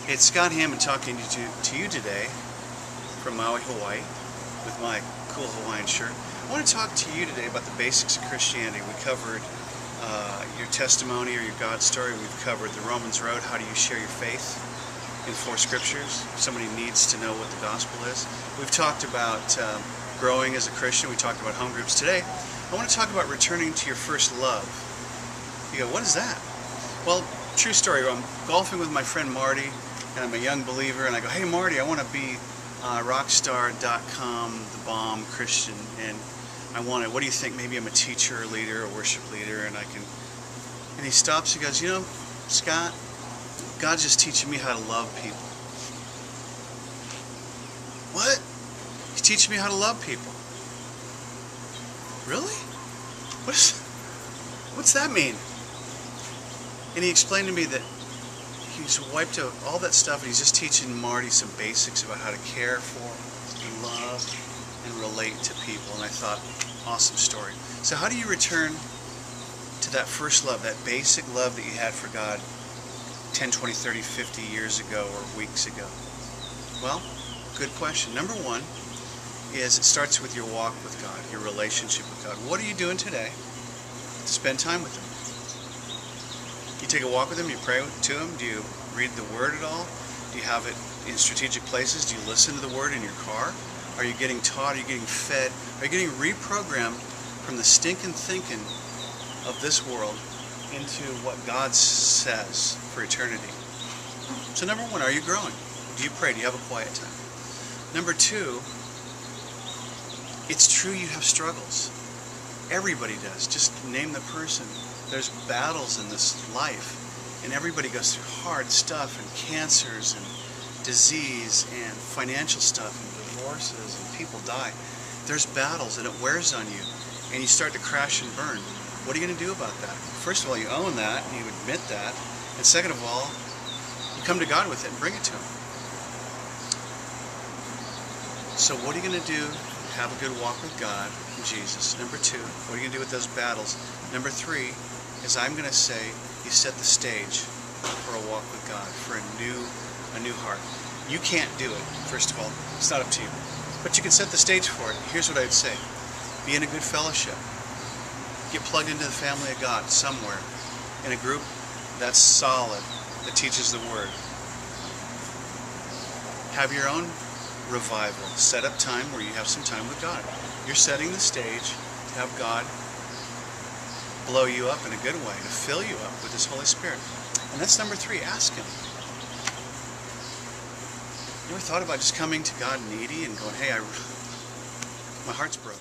It's Scott Hammond talking to you today from Maui, Hawaii, with my cool Hawaiian shirt. I want to talk to you today about the basics of Christianity. We covered your testimony or your God story. We've covered the Romans Road. How do you share your faith in 4 scriptures? Somebody needs to know what the gospel is. We've talked about growing as a Christian. We talked about home groups. Today, I want to talk about returning to your first love. You go, what is that? Well, true story. I'm golfing with my friend Marty, and I'm a young believer, and I go, hey Marty, I want to be rockstar.com, the bomb Christian, and I want to, what do you think? Maybe I'm a teacher, or leader, or worship leader, and he stops, he goes, you know, Scott, God's just teaching me how to love people. What? He's teaching me how to love people. Really? What's that mean? And he explained to me that he's wiped out all that stuff and he's just teaching Marty some basics about how to care for and love and relate to people. And I thought, awesome story. So how do you return to that first love, that basic love that you had for God 10, 20, 30, 50 years ago or weeks ago? Well, good question. Number one is it starts with your walk with God, your relationship with God. What are you doing today to spend time with Him? You take a walk with Him, you pray to Him, do you read the Word at all? Do you have it in strategic places? Do you listen to the Word in your car? Are you getting taught? Are you getting fed? Are you getting reprogrammed from the stinking thinking of this world into what God says for eternity? So number one, are you growing? Do you pray? Do you have a quiet time? Number two, it's true you have struggles. Everybody does. Just name the person. There's battles in this life, and everybody goes through hard stuff, and cancers, and disease, and financial stuff, and divorces, and people die. There's battles, and it wears on you, and you start to crash and burn. What are you going to do about that? First of all, you own that, and you admit that, and second of all, you come to God with it and bring it to Him. So what are you going to do? Have a good walk with God and Jesus. Number two, what are you going to do with those battles? Number three is I'm going to say you set the stage for a walk with God, for a new heart. You can't do it, first of all. It's not up to you. But you can set the stage for it. Here's what I'd say. Be in a good fellowship. Get plugged into the family of God somewhere, in a group that's solid, that teaches the Word. Have your own revival. Set up time where you have some time with God. You're setting the stage to have God blow you up in a good way, to fill you up with His Holy Spirit. And that's number three, ask Him. You ever thought about just coming to God needy and going, hey, my heart's broken.